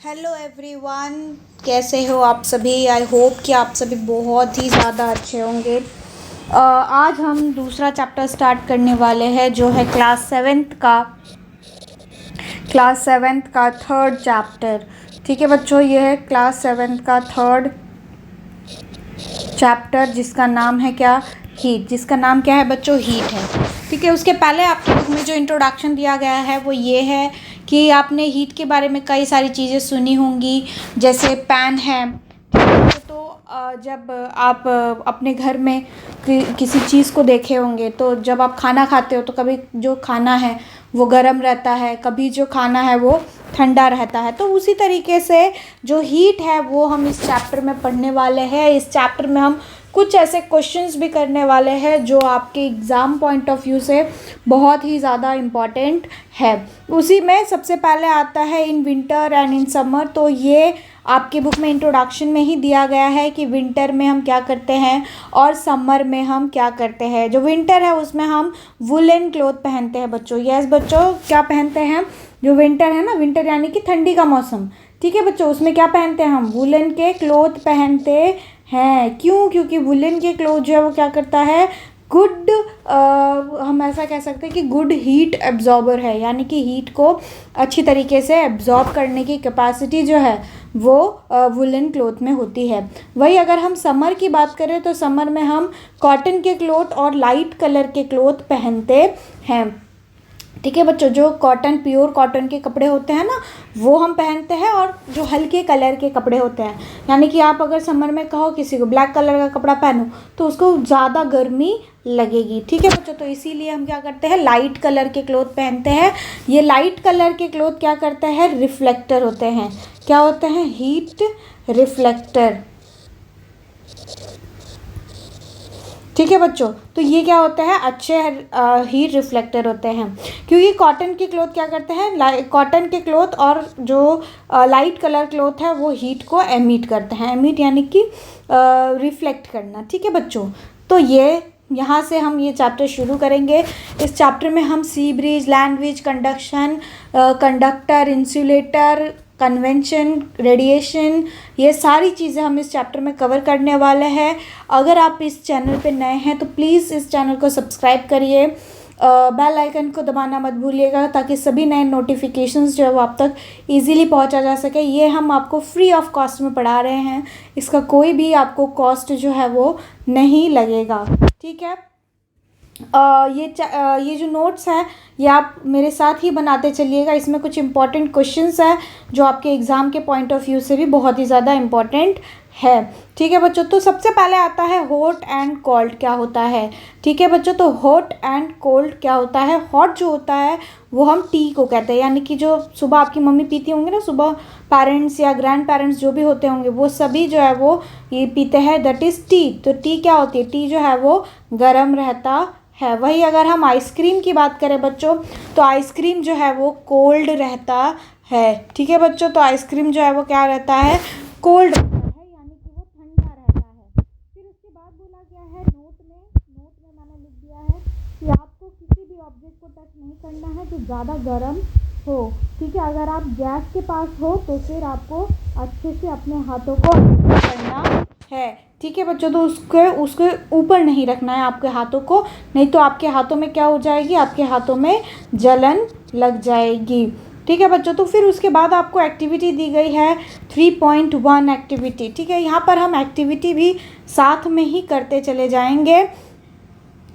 Hello everyone, कैसे हो आप सभी। आई होप कि आप सभी बहुत ही ज़्यादा अच्छे होंगे। आज हम दूसरा चैप्टर स्टार्ट करने वाले हैं जो है क्लास सेवेंथ का थर्ड चैप्टर। ठीक है बच्चों, ये है क्लास सेवेंथ का थर्ड चैप्टर जिसका नाम है क्या, हीट। जिसका नाम क्या है बच्चों, हीट है। ठीक है, उसके पहले आपको बुक में जो इंट्रोडक्शन दिया गया है वो ये है कि आपने हीट के बारे में कई सारी चीज़ें सुनी होंगी, जैसे पैन है। तो जब आप अपने घर में किसी चीज़ को देखे होंगे तो जब आप खाना खाते हो तो कभी जो खाना है वो गर्म रहता है, कभी जो खाना है वो ठंडा रहता है। तो उसी तरीके से जो हीट है वो हम इस चैप्टर में पढ़ने वाले हैं। इस चैप्टर में हम कुछ ऐसे क्वेश्चंस भी करने वाले हैं जो आपके एग्ज़ाम पॉइंट ऑफ व्यू से बहुत ही ज़्यादा इम्पॉर्टेंट है। उसी में सबसे पहले आता है in winter and in summer. तो ये आपके बुक में इंट्रोडक्शन में ही दिया गया है कि विंटर में हम क्या करते हैं और समर में हम क्या करते हैं। जो विंटर है उसमें हम वुलन क्लोथ पहनते हैं बच्चों। यस बच्चों, क्या पहनते हैं। जो विंटर है ना, विंटर यानी कि ठंडी का मौसम। ठीक है बच्चों, उसमें क्या पहनते हैं हम, वुलन के क्लोथ पहनते हैं। क्यों? क्योंकि वुलन के क्लोथ जो है वो क्या करता है, गुड, हम ऐसा कह सकते हैं कि गुड हीट एब्जॉर्बर है, यानी कि हीट को अच्छी तरीके से एब्जॉर्ब करने की कैपेसिटी जो है वो वुलन क्लोथ में होती है। वही अगर हम समर की बात करें तो समर में हम कॉटन के क्लोथ और लाइट कलर के क्लोथ पहनते हैं। ठीक है बच्चों, जो कॉटन, प्योर कॉटन के कपड़े होते हैं ना वो हम पहनते हैं, और जो हल्के कलर के कपड़े होते हैं, यानी कि आप अगर समर में कहो किसी को ब्लैक कलर का कपड़ा पहनो तो उसको ज़्यादा गर्मी लगेगी। ठीक है बच्चों, तो इसीलिए हम क्या करते हैं, लाइट कलर के क्लोथ पहनते हैं। ये लाइट कलर के क्लोथ क्या करते हैं, रिफ्लेक्टर होते हैं। क्या होते हैं, हीट रिफ्लेक्टर। ठीक है बच्चों, तो ये क्या होते हैं, अच्छे हीट रिफ्लेक्टर होते हैं। क्योंकि कॉटन के क्लोथ क्या करते हैं, कॉटन के क्लोथ और जो लाइट कलर क्लोथ है वो हीट को एमिट करते हैं। एमिट यानी कि रिफ्लेक्ट करना। ठीक है बच्चों, तो ये यहाँ से हम ये चैप्टर शुरू करेंगे। इस चैप्टर में हम sea breeze, land breeze, conduction, conductor, insulator, convention, radiation, ये सारी चीज़ें हम इस चैप्टर में कवर करने वाले हैं। अगर आप इस चैनल पे नए हैं तो प्लीज़ इस चैनल को सब्सक्राइब करिए, बेल आइकन को दबाना मत भूलिएगा ताकि सभी नए नोटिफिकेशंस जो है वो आप तक इजीली पहुंचा जा सके। ये हम आपको फ्री ऑफ कॉस्ट में पढ़ा रहे हैं, इसका कोई भी आपको कॉस्ट जो है वो नहीं लगेगा। ठीक है, ये जो नोट्स हैं ये आप मेरे साथ ही बनाते चलिएगा। इसमें कुछ इंपॉर्टेंट क्वेश्चंस हैं जो आपके एग्ज़ाम के पॉइंट ऑफ व्यू से भी बहुत ही ज़्यादा इम्पॉर्टेंट है। ठीक है बच्चों, तो सबसे पहले आता है हॉट एंड कोल्ड क्या होता है। ठीक है बच्चों, तो हॉट एंड कोल्ड क्या होता है। हॉट जो होता है वो हम टी को कहते हैं, यानी कि जो सुबह आपकी मम्मी पीती होंगी ना, सुबह पेरेंट्स या ग्रैंड पेरेंट्स जो भी होते होंगे वो सभी जो है वो ये पीते हैं, दैट इज़ टी। तो टी क्या होती है, टी जो है वो गर्म रहता है। वही अगर हम आइसक्रीम की बात करें बच्चों तो आइसक्रीम जो है वो कोल्ड रहता है। ठीक है बच्चों, तो आइसक्रीम जो है वो क्या रहता है, कोल्ड रहता है, यानी कि वो ठंडा रहता है। फिर उसके बाद बोला गया है नोट में मैंने लिख दिया है कि आपको किसी भी ऑब्जेक्ट को टच नहीं करना है जो ज़्यादा गर्म हो। ठीक है, अगर आप गैस के पास हो तो फिर आपको अच्छे से अपने हाथों को करना है। ठीक है बच्चों, तो उसके ऊपर नहीं रखना है आपके हाथों को, नहीं तो आपके हाथों में क्या हो जाएगी, आपके हाथों में जलन लग जाएगी। ठीक है बच्चों, तो फिर उसके बाद आपको एक्टिविटी दी गई है 3.1 एक्टिविटी। ठीक है, यहाँ पर हम एक्टिविटी भी साथ में ही करते चले जाएंगे।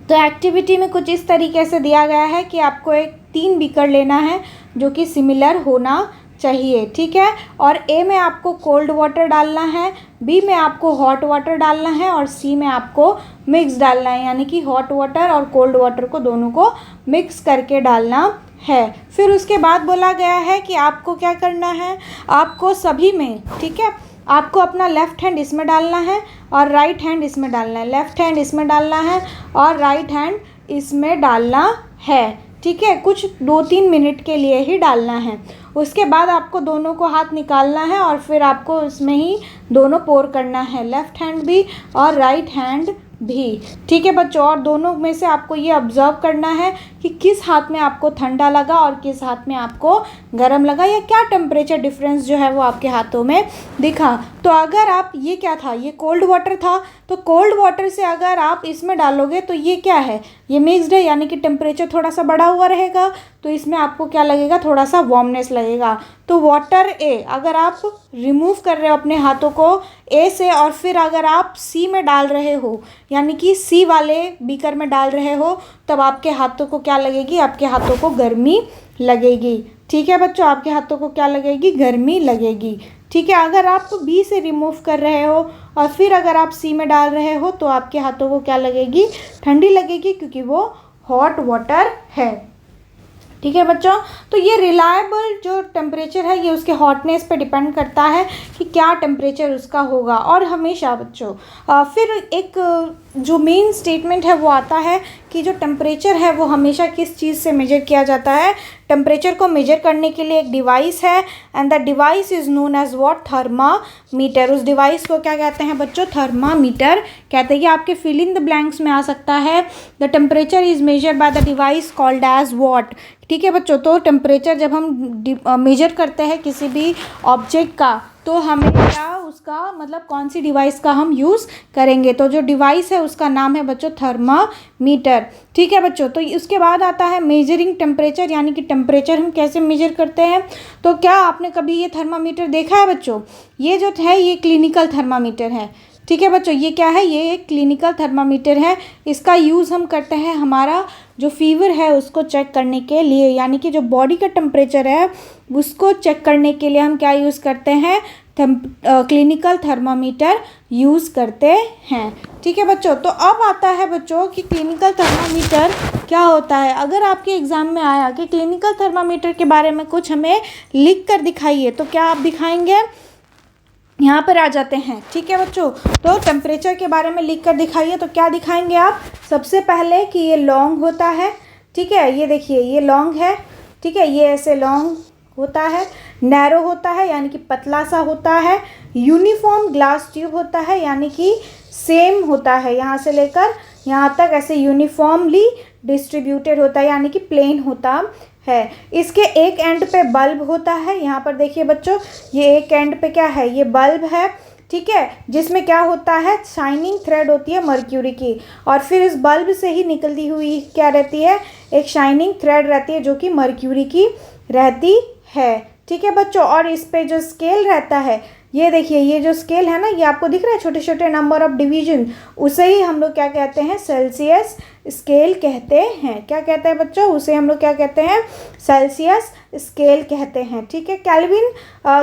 तो एक्टिविटी में कुछ इस तरीके से दिया गया है कि आपको 3 बीकर लेना है जो कि सिमिलर होना चाहिए। ठीक है, और ए में आपको कोल्ड वाटर डालना है, बी में आपको हॉट वाटर डालना है, और सी में आपको मिक्स डालना है, यानी कि हॉट वाटर और कोल्ड वाटर को दोनों को मिक्स करके डालना है। फिर उसके बाद बोला गया है कि आपको क्या करना है, आपको सभी में, ठीक है, आपको अपना लेफ़्ट हैंड इसमें डालना है और राइट हैंड इसमें डालना है। लेफ़्ट हैंड इसमें डालना है और राइट हैंड इसमें डालना है। ठीक है, कुछ 2-3 मिनट के लिए ही डालना है। उसके बाद आपको दोनों को हाथ निकालना है और फिर आपको इसमें ही दोनों पोर करना है, लेफ़्ट हैंड भी और राइट हैंड भी। ठीक है बच्चों, और दोनों में से आपको ये ऑब्जर्व करना है कि किस हाथ में आपको ठंडा लगा और किस हाथ में आपको गर्म लगा, या क्या टेम्परेचर डिफरेंस जो है वो आपके हाथों में दिखा। तो अगर आप, ये क्या था, ये कोल्ड वाटर था, तो कोल्ड वाटर से अगर आप इसमें डालोगे तो ये क्या है, ये मिक्स्ड है, यानी कि टेम्परेचर थोड़ा सा बढ़ा हुआ रहेगा, तो इसमें आपको क्या लगेगा, थोड़ा सा वार्मनेस लगेगा। तो वाटर ए, अगर आप रिमूव कर रहे हो अपने हाथों को ए से और फिर अगर आप सी में डाल रहे हो, यानी कि सी वाले बीकर में डाल रहे हो, तब आपके हाथों को क्या लगेगी, आपके हाथों को गर्मी लगेगी। ठीक है बच्चों, आपके हाथों को क्या लगेगी, गर्मी लगेगी। ठीक है, अगर आप बी से रिमूव कर रहे हो और फिर अगर आप सी में डाल रहे हो तो आपके हाथों को क्या लगेगी, ठंडी लगेगी, क्योंकि वो हॉट वाटर है। ठीक है बच्चों, तो ये रिलायबल जो टेम्परेचर है ये उसके हॉटनेस पे डिपेंड करता है कि क्या टेम्परेचर उसका होगा। और हमेशा बच्चों फिर एक जो मेन स्टेटमेंट है वो आता है कि जो टेम्परेचर है वो हमेशा किस चीज़ से मेजर किया जाता है। टेम्परेचर को मेजर करने के लिए एक डिवाइस है, and the device is known as what, thermometer. उस डिवाइस को क्या कहते हैं बच्चों, थर्मामीटर कहते हैं। ये आपके फिल इन द ब्लैंक्स में आ सकता है। The temperature is measured by the device called as what. ठीक है बच्चों, तो टेम्परेचर जब हम मेजर करते हैं किसी भी ऑब्जेक्ट का, तो हमें क्या उसका मतलब कौन सी डिवाइस का हम यूज़ करेंगे, तो जो डिवाइस है उसका नाम है बच्चों थर्मामीटर। ठीक है बच्चों, तो उसके बाद आता है मेजरिंग टेम्परेचर, यानी कि टेम्परेचर हम कैसे मेजर करते हैं। तो क्या आपने कभी ये थर्मामीटर देखा है बच्चों, ये जो है ये क्लिनिकल थर्मामीटर है। ठीक है बच्चों, ये क्या है, ये एक क्लिनिकल थर्मामीटर है। इसका यूज़ हम करते हैं हमारा जो फीवर है उसको चेक करने के लिए, यानी कि जो बॉडी का टेम्परेचर है उसको चेक करने के लिए हम क्या यूज़ करते हैं, क्लिनिकल थर्मामीटर यूज़ करते हैं। ठीक है बच्चों, तो अब आता है बच्चों कि क्लिनिकल थर्मामीटर क्या होता है। अगर आपके एग्ज़ाम में आया कि क्लिनिकल थर्मामीटर के बारे में कुछ हमें लिख कर दिखाइए, तो क्या आप दिखाएंगे, यहाँ पर आ जाते हैं। ठीक है बच्चों, तो टेम्परेचर के बारे में लिख कर दिखाइए, तो क्या दिखाएंगे आप, सबसे पहले कि ये लॉन्ग होता है। ठीक है, ये देखिए ये लॉन्ग है। ठीक है, ये ऐसे लॉन्ग होता है। नैरो होता है, यानी कि पतला सा होता है। यूनिफॉर्म ग्लास ट्यूब होता है, यानी कि सेम होता है, यहाँ से लेकर यहाँ तक ऐसे यूनिफॉर्मली डिस्ट्रीब्यूटेड होता है, यानी कि प्लेन होता है। इसके एक एंड पे बल्ब होता है, यहाँ पर देखिए बच्चों, ये एक एंड पे क्या है, ये बल्ब है। ठीक है, जिसमें क्या होता है, शाइनिंग थ्रेड होती है मर्क्यूरी की, और फिर इस बल्ब से ही निकलती हुई क्या रहती है, एक शाइनिंग थ्रेड रहती है जो कि मर्क्यूरी की रहती है। ठीक है बच्चों, और इस पे जो स्केल रहता है, ये देखिए ये जो स्केल है ना, ये आपको दिख रहा है छोटे छोटे नंबर ऑफ डिवीजन, उसे ही हम लोग क्या कहते हैं, सेल्सियस स्केल कहते हैं। क्या कहते हैं बच्चों, उसे हम लोग क्या कहते हैं, सेल्सियस स्केल कहते हैं। ठीक है, kelvin,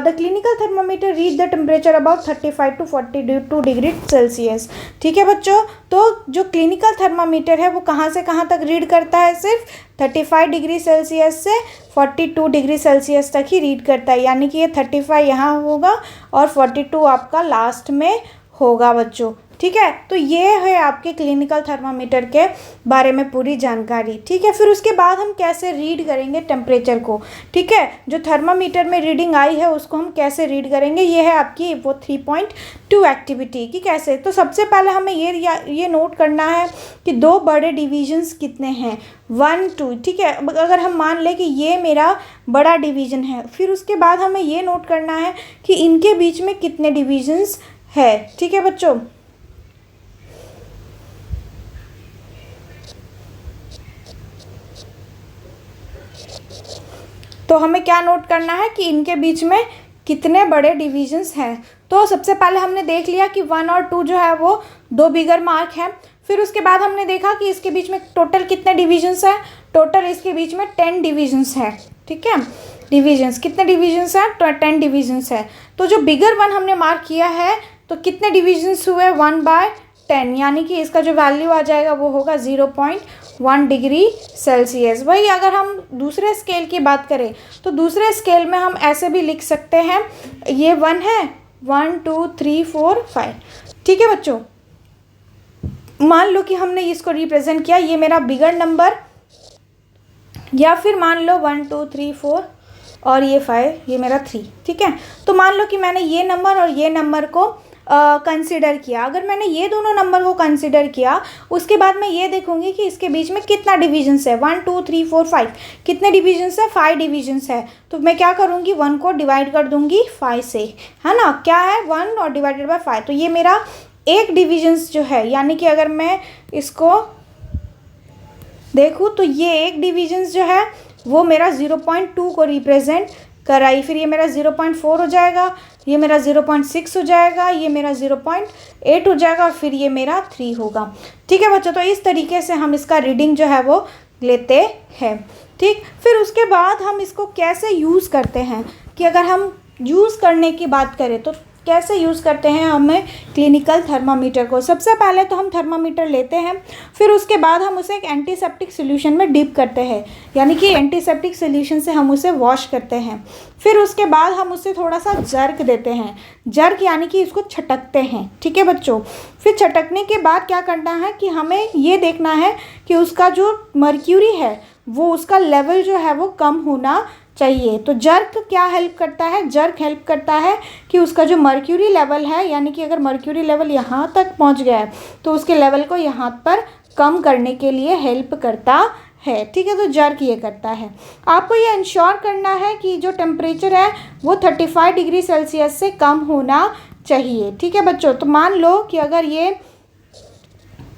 the clinical thermometer read the temperature about 35 to 42 degree Celsius. ठीक है बच्चों, तो जो क्लिनिकल थर्मामीटर है वो कहाँ से कहाँ तक रीड करता है, सिर्फ 35 डिग्री सेल्सियस से 42 डिग्री सेल्सियस तक ही रीड करता है, यानी कि ये 35 यहाँ होगा और 42 आपका लास्ट में होगा बच्चों। ठीक है, तो ये है आपके क्लिनिकल थर्मामीटर के बारे में पूरी जानकारी। ठीक है, फिर उसके बाद हम कैसे रीड करेंगे टेम्परेचर को। ठीक है, जो थर्मामीटर में रीडिंग आई है उसको हम कैसे रीड करेंगे, ये है आपकी वो 3.2 एक्टिविटी कि कैसे। तो सबसे पहले हमें ये नोट करना है कि दो बड़े डिविजन्स कितने हैं, 1 2। ठीक है, अगर हम मान लें कि ये मेरा बड़ा डिवीज़न है, फिर उसके बाद हमें ये नोट करना है कि इनके बीच में कितने डिविजन्स है। ठीक है बच्चों, तो हमें क्या नोट करना है कि इनके बीच में कितने बड़े डिविजन्स हैं। तो सबसे पहले हमने देख लिया कि 1 और 2 जो है वो दो बिगर मार्क हैं। फिर उसके बाद हमने देखा कि इसके बीच में टोटल कितने डिविजन्स हैं, टोटल इसके बीच में 10 डिविजन्स हैं। ठीक है, डिविजन्स कितने डिविजन्स हैं, 10 डिविजन्स है। तो जो बिगर 1 हमने मार्क किया है, तो कितने डिविजन्स हुए, 1/10, यानी कि इसका जो वैल्यू आ जाएगा वो होगा 0.1 डिग्री सेल्सियस। वही अगर हम दूसरे स्केल की बात करें तो दूसरे स्केल में हम ऐसे भी लिख सकते हैं, ये 1 है, 1 2 3 4 5। ठीक है बच्चों, मान लो कि हमने इसको रिप्रेजेंट किया, ये मेरा बिगर नंबर, या फिर मान लो 1 2 3 4 और ये 5, ये मेरा 3। ठीक है, तो मान लो कि मैंने ये नंबर और ये नंबर को कंसिडर किया, अगर मैंने ये दोनों नंबर को कंसिडर किया, उसके बाद मैं ये देखूंगी कि इसके बीच में कितना डिविजन्स है, 1 2 3 4 5, कितने डिविजन्स है, 5 डिविजन्स है। तो मैं क्या करूँगी, 1 को डिवाइड कर दूंगी 5 से, है ना, क्या है 1 और डिवाइडेड बाय 5, तो ये मेरा एक डिविजन्स जो है, यानी कि अगर मैं इसको देखूँ तो ये एक डिविजन्स जो है वो मेरा 0.2 को रिप्रेजेंट कर रहा है। फिर ये मेरा 0.4 हो जाएगा, ये मेरा 0.6 हो जाएगा, ये मेरा 0.8 हो जाएगा और फिर ये मेरा 3 होगा। ठीक है बच्चों, तो इस तरीके से हम इसका रीडिंग जो है वो लेते हैं। ठीक, फिर उसके बाद हम इसको कैसे यूज़ करते हैं, कि अगर हम यूज़ करने की बात करें तो कैसे यूज़ करते हैं हमें क्लिनिकल थर्मामीटर को। सबसे पहले तो हम थर्मामीटर लेते हैं, फिर उसके बाद हम उसे एक एंटीसेप्टिक सॉल्यूशन में डिप करते हैं, यानी कि एंटीसेप्टिक सॉल्यूशन से हम उसे वॉश करते हैं। फिर उसके बाद हम उसे थोड़ा सा जर्क देते हैं, जर्क यानी कि इसको छटकते हैं। ठीक है बच्चों, फिर छटकने के बाद क्या करना है कि हमें ये देखना है कि उसका जो मर्क्यूरी है वो उसका लेवल जो है वो कम होना चाहिए। तो जर्क क्या हेल्प करता है, जर्क हेल्प करता है कि उसका जो मर्क्यूरी लेवल है, यानी कि अगर मर्क्यूरी लेवल यहाँ तक पहुँच गया है तो उसके लेवल को यहाँ पर कम करने के लिए हेल्प करता है। ठीक है, तो जर्क ये करता है। आपको ये इंश्योर करना है कि जो टेम्परेचर है वो 35 डिग्री सेल्सियस से कम होना चाहिए। ठीक है बच्चों, तो मान लो कि अगर ये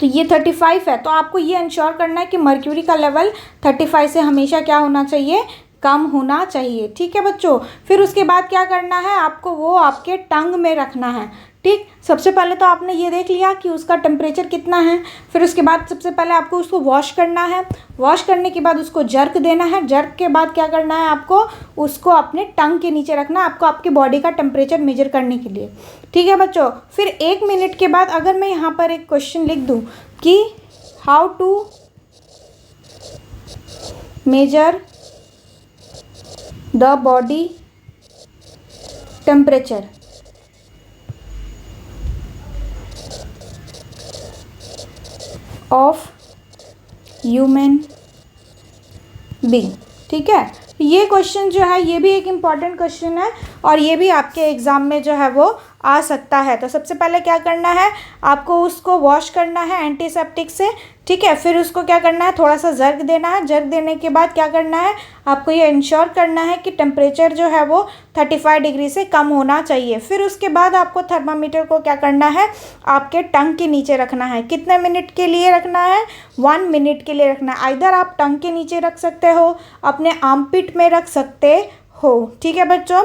35 है तो आपको ये इंश्योर करना है कि मर्क्यूरी का लेवल 35 से हमेशा क्या होना चाहिए, कम होना चाहिए। ठीक है बच्चों, फिर उसके बाद क्या करना है, आपको वो आपके टंग में रखना है। ठीक, सबसे पहले तो आपने ये देख लिया कि उसका टेम्परेचर कितना है, फिर उसके बाद सबसे पहले आपको उसको वॉश करना है, वॉश करने के बाद उसको जर्क देना है, जर्क के बाद क्या करना है, आपको उसको अपने टंग के नीचे रखना है, आपको आपकी बॉडी का टेम्परेचर मेजर करने के लिए। ठीक है बच्चों, फिर 1 मिनट के बाद अगर मैं यहाँ पर एक क्वेश्चन लिख दूँ कि how to measure the body temperature of human being. ठीक है, ये क्वेश्चन जो है ये भी एक इम्पॉर्टेंट क्वेश्चन है और ये भी आपके एग्ज़ाम में जो है वो आ सकता है। तो सबसे पहले क्या करना है, आपको उसको वॉश करना है एंटीसेप्टिक से। ठीक है, फिर उसको क्या करना है, थोड़ा सा जर्क देना है, जर्क देने के बाद क्या करना है, आपको ये इंश्योर करना है कि टेम्परेचर जो है वो 35 डिग्री से कम होना चाहिए। फिर उसके बाद आपको थर्मामीटर को क्या करना है, आपके टंग के नीचे रखना है। कितने मिनट के लिए रखना है, 1 मिनट के लिए रखना है। आइदर आप टंग के नीचे रख सकते हो, अपने आर्मपिट में रख सकते हो। ठीक है बच्चों,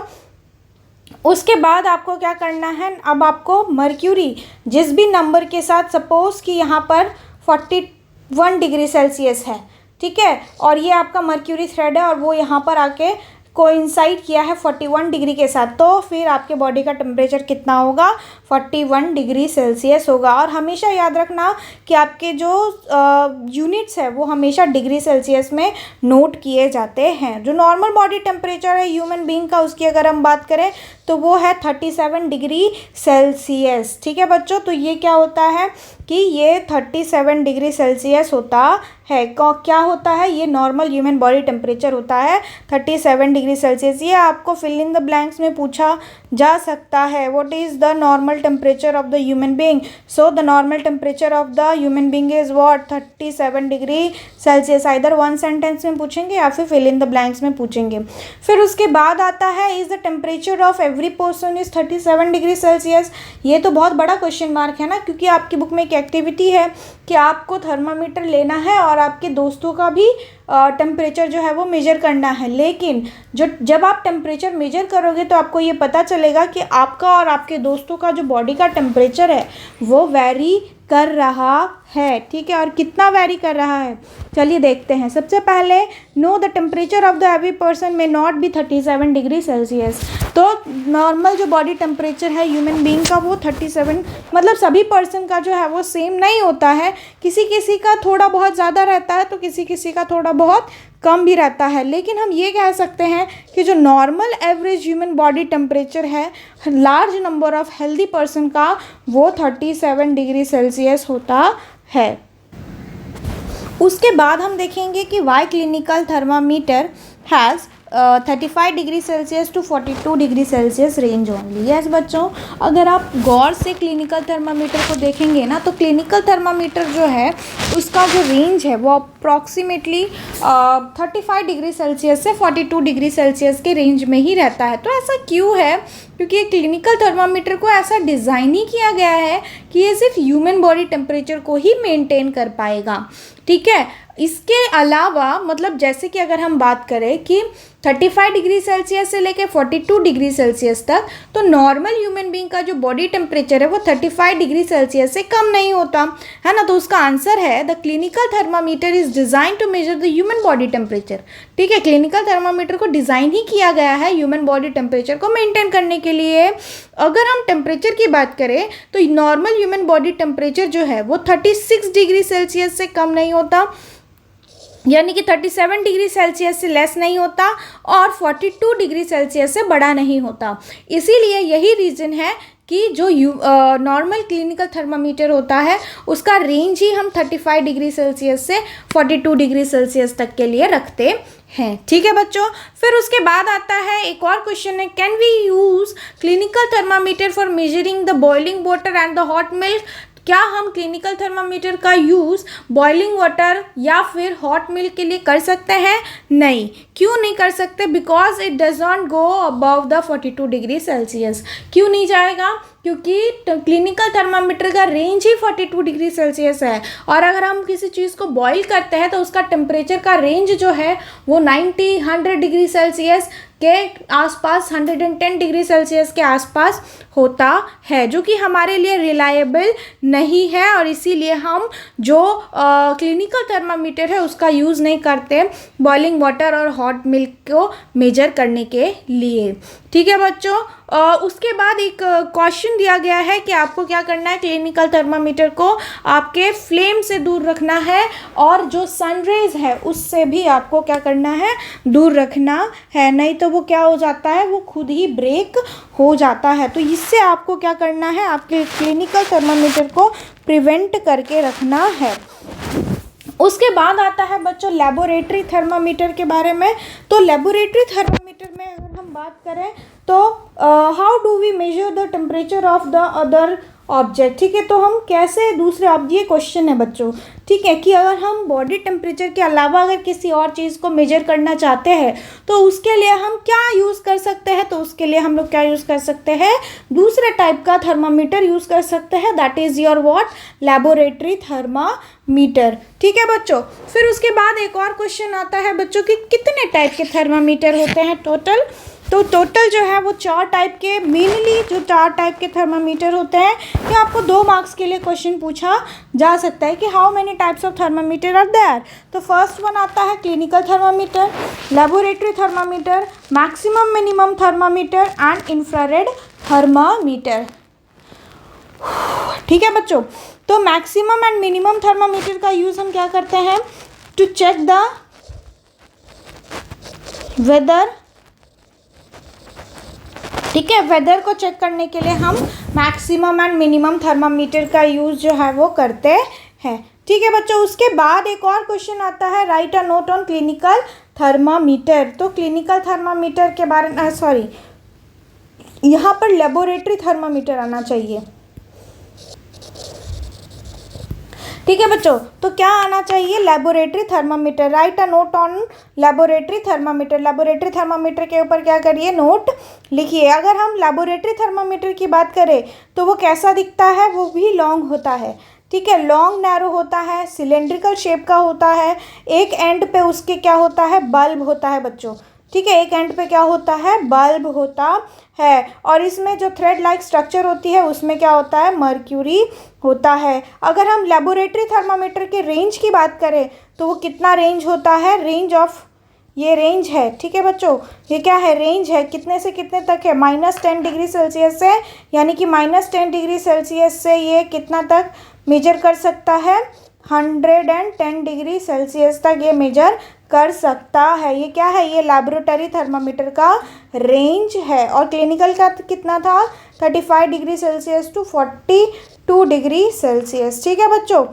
उसके बाद आपको क्या करना है, अब आपको मर्क्यूरी जिस भी नंबर के साथ, सपोज़ कि यहाँ पर 41 डिग्री सेल्सियस है, ठीक है, और ये आपका मर्क्यूरी थ्रेड है और वो यहाँ पर आके कोइंसाइड किया है 41 डिग्री के साथ, तो फिर आपके बॉडी का टेम्परेचर कितना होगा, 41 डिग्री सेल्सियस होगा। और हमेशा याद रखना कि आपके जो यूनिट्स है वो हमेशा डिग्री सेल्सियस में नोट किए जाते हैं। जो नॉर्मल बॉडी टेम्परेचर है ह्यूमन बीइंग का, उसकी अगर हम बात करें तो वो है 37 डिग्री सेल्सियस। ठीक है बच्चों, तो ये क्या होता है कि ये 37 डिग्री सेल्सियस होता है। क्या होता है, ये नॉर्मल ह्यूमन बॉडी टेम्परेचर होता है 37 डिग्री सेल्सियस। ये आपको फिल इन द ब्लैंक्स में पूछा जा सकता है, what is the normal temperature of the human being. So the normal temperature of the human being is what, 37 degree Celsius. Either 1 sentence में पूछेंगे या फिर फिल इन द ब्लैंक्स में पूछेंगे। फिर उसके बाद आता है, is the temperature of every person is 37 degree Celsius. ये तो बहुत बड़ा क्वेश्चन मार्क है ना, क्योंकि आपकी बुक में एक एक्टिविटी है कि आपको थर्मामीटर लेना है और आपके दोस्तों का भी टेम्परेचर जो है वो मेजर करना है। लेकिन जब आप टेम्परेचर मेजर करोगे तो आपको ये पता चलेगा कि आपका और आपके दोस्तों का जो बॉडी का टेम्परेचर है वो वैरी कर रहा है। ठीक है, और कितना वैरी कर रहा है, चलिए देखते हैं। सबसे पहले, know the temperature of the every person में नॉट बी 37 डिग्री सेल्सियस। तो नॉर्मल जो बॉडी टेम्परेचर है ह्यूमन बीइंग का वो 37, मतलब सभी पर्सन का जो है वो सेम नहीं होता है। किसी किसी का थोड़ा बहुत ज़्यादा रहता है तो किसी किसी का थोड़ा बहुत कम भी रहता है। लेकिन हम ये कह सकते हैं कि जो normal average human body temperature है large number of healthy person का, वो 37 डिग्री सेल्सियस होता है। उसके बाद हम देखेंगे कि why clinical thermometer has 35 degree Celsius to 42 degree Celsius range only. Yes बच्चों, अगर आप गौर से क्लिनिकल थर्मामीटर को देखेंगे ना, तो क्लिनिकल थर्मामीटर जो है उसका जो रेंज है वो अप्रॉक्सीमेटली 35 डिग्री सेल्सियस से 42 डिग्री सेल्सियस के रेंज में ही रहता है। तो ऐसा क्यों है? क्योंकि ये क्लिनिकल थर्मामीटर को ऐसा डिज़ाइन ही किया गया है कि ये सिर्फ ह्यूमन बॉडी टेम्परेचर को ही मेंटेन कर पाएगा। ठीक है, इसके अलावा मतलब जैसे कि अगर हम बात करें कि 35 डिग्री सेल्सियस से लेकर 42 डिग्री सेल्सियस तक, तो नॉर्मल ह्यूमन बीइंग का जो बॉडी टेम्परेचर है वो 35 डिग्री सेल्सियस से कम नहीं होता है ना। तो उसका आंसर है the clinical thermometer is design to measure the human body temperature. ठीक है, क्लिनिकल थर्मामीटर को डिज़ाइन ही किया गया है ह्यूमन बॉडी टेम्परेचर को मेंटेन करने के लिए। अगर हम टेम्परेचर की बात करें तो नॉर्मल ह्यूमन बॉडी टेम्परेचर जो है वो 36 डिग्री सेल्सियस से कम नहीं होता, यानी कि 37 डिग्री सेल्सियस से लेस नहीं होता और 42 डिग्री सेल्सियस से बड़ा नहीं होता। इसीलिए यही रीज़न है कि जो नॉर्मल क्लिनिकल थर्मामीटर होता है उसका रेंज ही हम 35 डिग्री सेल्सियस से 42 डिग्री सेल्सियस तक के लिए रखते हैं। ठीक है बच्चों, फिर उसके बाद आता है एक और क्वेश्चन है, can we use clinical thermometer for measuring the boiling water and the hot milk? क्या हम क्लिनिकल थर्मामीटर का यूज़ बॉइलिंग वाटर या फिर हॉट मिल्क के लिए कर सकते हैं? नहीं। क्यों नहीं कर सकते? Because it does not go above the 42 degree Celsius. क्यों नहीं जाएगा? क्योंकि क्लिनिकल थर्मामीटर का रेंज ही 42 डिग्री सेल्सियस है, और अगर हम किसी चीज़ को बॉईल करते हैं तो उसका टेम्परेचर का रेंज जो है वो 100 डिग्री सेल्सियस के आसपास, 110 डिग्री सेल्सियस के आसपास होता है, जो कि हमारे लिए रिलायबल नहीं है, और इसीलिए हम जो क्लिनिकल थर्मामीटर है उसका यूज़ नहीं करते बॉइलिंग वाटर और हॉट मिल्क को मेजर करने के लिए। ठीक है बच्चों, उसके बाद एक क्वेश्चन दिया गया है कि आपको क्या करना है, क्लिनिकल थर्मामीटर को आपके फ्लेम से दूर रखना है और जो सनरेज है उससे भी आपको क्या करना है, दूर रखना है, नहीं तो वो क्या हो जाता है, वो खुद ही ब्रेक हो जाता है। तो इससे आपको क्या करना है, आपके क्लिनिकल थर्मामीटर को प्रिवेंट करके रखना है। उसके बाद आता है बच्चों लेबोरेटरी थर्मामीटर के बारे में। तो लेबोरेटरी थर्मामीटर में अगर हम बात करें तो how do we measure the temperature of the other object. ठीक है, तो हम कैसे दूसरे ये क्वेश्चन है बच्चों, ठीक है, कि अगर हम बॉडी टेम्परेचर के अलावा अगर किसी और चीज़ को मेजर करना चाहते हैं तो उसके लिए हम क्या यूज़ कर सकते हैं, तो उसके लिए हम लोग क्या यूज़ कर सकते हैं, दूसरे टाइप का थर्मामीटर यूज़ कर सकते हैं, that is your what, laboratory thermometer. ठीक है बच्चों, फिर उसके बाद एक और क्वेश्चन आता है बच्चों कि कितने टाइप के थर्मामीटर होते हैं टोटल। तो टोटल जो है वो 4 टाइप के, मेनली जो 4 टाइप के थर्मामीटर होते हैं, कि आपको 2 मार्क्स के लिए क्वेश्चन पूछा जा सकता है कि how many types of thermometer are there. तो फर्स्ट वन आता है clinical thermometer, laboratory thermometer, maximum minimum thermometer and infrared thermometer. ठीक है बच्चों, तो मैक्सिमम एंड मिनिमम थर्मामीटर का यूज़ हम क्या करते हैं, टू चेक द वेदर। ठीक है, वेदर को चेक करने के लिए हम मैक्सिमम एंड मिनिमम थर्मामीटर का यूज़ जो है वो करते हैं। ठीक है बच्चों, उसके बाद एक और क्वेश्चन आता है, right a note on clinical thermometer. तो क्लिनिकल थर्मामीटर के बारे में यहाँ पर लेबोरेटरी थर्मामीटर आना चाहिए। ठीक है बच्चों, तो क्या आना चाहिए, laboratory thermometer. Right a note on laboratory thermometer. Laboratory thermometer के ऊपर क्या करिए, नोट लिखिए। अगर हम लेबोरेटरी थर्मामीटर की बात करें तो वो कैसा दिखता है, वो भी लॉन्ग होता है। ठीक है, लॉन्ग नैरो होता है, सिलेंड्रिकल शेप का होता है, एक एंड पे उसके क्या होता है, बल्ब होता है बच्चों। ठीक है, एक एंड पे क्या होता है, बल्ब होता है, और इसमें जो थ्रेड लाइक स्ट्रक्चर होती है उसमें क्या होता है, मर्क्यूरी होता है। अगर हम लेबोरेटरी थर्मामीटर के रेंज की बात करें तो वो कितना रेंज होता है, रेंज ऑफ, ये रेंज है। ठीक है बच्चों, ये क्या है, रेंज है, कितने से कितने तक है, -10 डिग्री सेल्सियस से, यानी कि -10 डिग्री सेल्सियस से ये कितना तक मेजर कर सकता है, 110 डिग्री सेल्सियस तक ये मेजर कर सकता है। ये क्या है, ये लेबोरेटरी थर्मामीटर का रेंज है। और क्लिनिकल का कितना था, 35 degree Celsius to 42 degree Celsius. ठीक है बच्चों,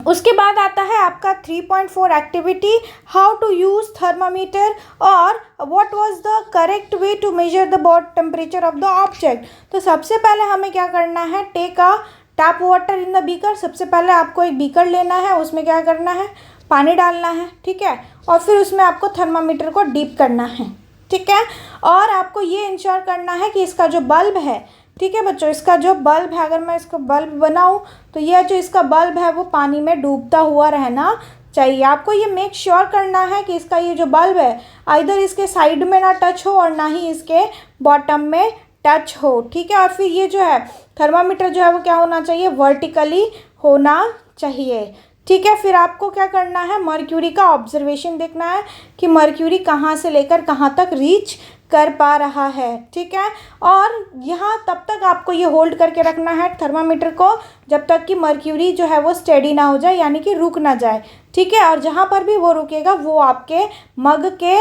उसके बाद आता है आपका 3.4 activity, how to use thermometer और what was the correct way to measure the body temperature of the object. तो सबसे पहले हमें क्या करना है, take a tap water in the beaker. सबसे पहले आपको एक बीकर लेना है, उसमें क्या करना है, पानी डालना है, ठीक है, और फिर उसमें आपको थर्मामीटर को डीप करना है, ठीक है। और आपको ये इंश्योर करना है कि इसका जो बल्ब है, ठीक है बच्चों, इसका जो बल्ब है, अगर मैं इसका बल्ब बनाऊं तो यह जो इसका बल्ब है वो पानी में डूबता हुआ रहना चाहिए। आपको ये मेक श्योर करना है कि इसका ये जो बल्ब है आइदर इसके साइड में ना टच हो और ना ही इसके बॉटम में टच हो, ठीक है। और फिर ये जो है थर्मामीटर जो है वो क्या होना चाहिए, वर्टिकली होना चाहिए, ठीक है। फिर आपको क्या करना है, मर्क्यूरी का ऑब्जर्वेशन देखना है कि मर्क्यूरी कहाँ से लेकर कहाँ तक रीच कर पा रहा है, ठीक है। और यहाँ तब तक आपको ये होल्ड करके रखना है थर्मामीटर को जब तक कि मर्क्यूरी जो है वो स्टेडी ना हो जाए, यानी कि रुक ना जाए, ठीक है। और जहाँ पर भी वो रुकेगा वो आपके मग के